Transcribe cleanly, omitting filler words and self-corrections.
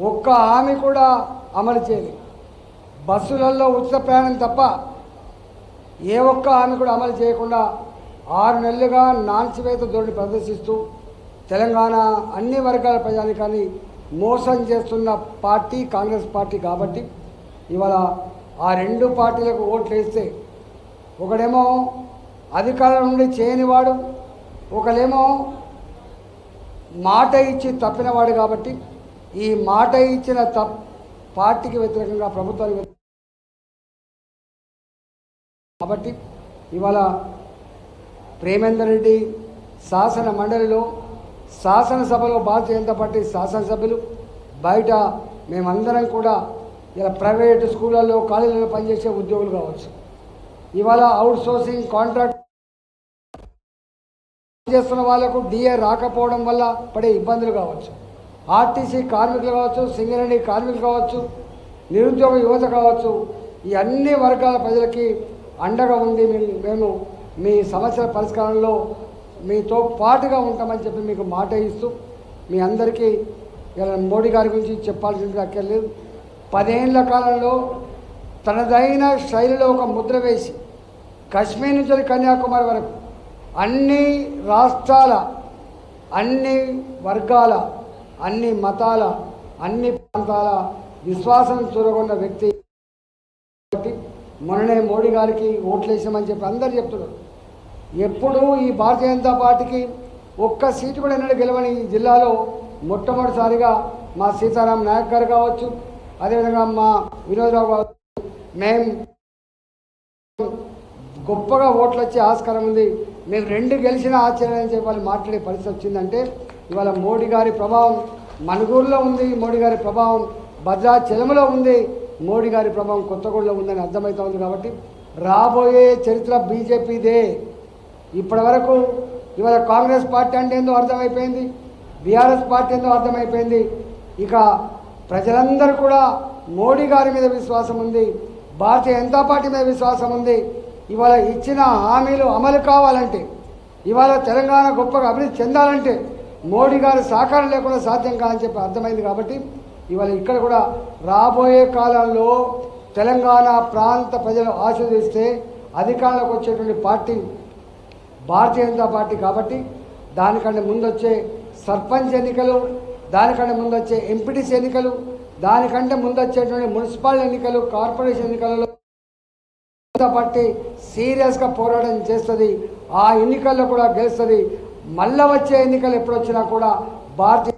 ఒక్క హామీ కూడా అమలు చేయలేదు. బస్సులలో ఉచిత ప్రయాణం తప్ప ఏ ఒక్క హామీ కూడా అమలు చేయకుండా 6 నెలలుగా నాన్సివేత ధోరణి ప్రదర్శిస్తూ తెలంగాణ అన్ని వర్గాల ప్రజానికాన్ని మోసం చేస్తున్న పార్టీ కాంగ్రెస్ పార్టీ. కాబట్టి ఇవాళ ఆ రెండు పార్టీలకు ఓట్లు వేస్తే ఒకడేమో అధికారం నుండి చేయనివాడు, ఒకలేమో మాట ఇచ్చి తప్పినవాడు. కాబట్టి ఈ మాట ఇచ్చిన పార్టీకి వ్యతిరేకంగా ప్రభుత్వానికి కాబట్టి ఇవాళ ప్రేమేందర్ రెడ్డి శాసన మండలిలో శాసనసభలో భారతీయ జనతా పార్టీ శాసనసభ్యులు బయట మేమందరం కూడా ఇలా ప్రైవేటు స్కూళ్ళల్లో కాలేజీలలో పనిచేసే ఉద్యోగులు కావచ్చు, ఇవాళ అవుట్ సోర్సింగ్ కాంట్రాక్ట్ చేస్తున్న వాళ్ళకు డిఏ రాకపోవడం వల్ల పడే ఇబ్బందులు కావచ్చు, ఆర్టీసీ కార్మికులు కావచ్చు, సింగరేణి కార్మికులు కావచ్చు, నిరుద్యోగ యువత కావచ్చు, ఈ అన్ని వర్గాల ప్రజలకి అండగా ఉండి మేము మీ సమస్యల పరిష్కారంలో మీతో పాటుగా ఉంటామని చెప్పి మీకు మాట ఇస్తూ మీ అందరికీ మోడీ గారి గురించి చెప్పాల్సింది అక్కర్లేదు. 10 ఏళ్ల కాలంలో తనదైన శైలిలో ఒక ముద్ర వేసి కశ్మీర్ నుంచి కన్యాకుమారి వరకు అన్ని రాష్ట్రాల, అన్ని వర్గాల, అన్ని మతాల, అన్ని ప్రాంతాల విశ్వాసం చూరగొన్న వ్యక్తి. మొన్ననే మోడీ గారికి ఓట్లేసామని చెప్పి అందరు చెప్తున్నారు. ఎప్పుడు ఈ భారతీయ జనతా పార్టీకి ఒక్క సీటు కూడా ఎన్నడూ గెలవని ఈ జిల్లాలో మొట్టమొదటిసారిగా మా సీతారాం నాయక్ గారు కావచ్చు, అదేవిధంగా మా వినోద్రావు కావచ్చు, మేము గొప్పగా ఓట్లు వచ్చే ఆస్కారం ఉంది, మేము 2 గెలిచిన ఆశ్చర్యం అని చెప్పి వాళ్ళు మాట్లాడే పరిస్థితి వచ్చిందంటే ఇవాళ మోడీ గారి ప్రభావం మణుగూరులో ఉంది, మోడీ గారి ప్రభావం భద్రాచలంలో ఉంది, మోడీ గారి ప్రభావం కొత్తగూడలో ఉందని అర్థమవుతా ఉంది. కాబట్టి రాబోయే చరిత్ర బీజేపీదే. ఇప్పటి వరకు ఇవాళ కాంగ్రెస్ పార్టీ అంటే ఏందో అర్థమైపోయింది, బీఆర్ఎస్ పార్టీ ఏందో అర్థమైపోయింది. ఇక ప్రజలందరూ కూడా మోడీ గారి మీద విశ్వాసం ఉంది, భారతీయ జనతా పార్టీ మీద విశ్వాసం ఉంది. ఇవాళ ఇచ్చిన హామీలు అమలు కావాలంటే, ఇవాళ తెలంగాణ గొప్పగా అభివృద్ధి చెందాలంటే మోడీ గారి సహకారం లేకుండా సాధ్యం కాదని చెప్పి అర్థమైంది. కాబట్టి ఇవాళ ఇక్కడ కూడా రాబోయే కాలంలో తెలంగాణ ప్రాంత ప్రజలు ఆశీర్వదిస్తే అధికారంలోకి వచ్చేటువంటి పార్టీ భారతీయ జనతా పార్టీ. కాబట్టి దానికంటే ముందొచ్చే సర్పంచ్ ఎన్నికలు, దానికంటే ముందొచ్చే ఎంపీటీసీ ఎన్నికలు, దానికంటే ముందొచ్చేటువంటి మున్సిపల్ ఎన్నికలు, కార్పొరేషన్ ఎన్నికలలో పార్టీ సీరియస్గా పోరాటం చేస్తుంది. ఆ ఎన్నికల్లో కూడా గెలుస్తుంది. మళ్ళా వచ్చే ఎన్నికలు ఎప్పుడు వచ్చినా కూడా భారతీయ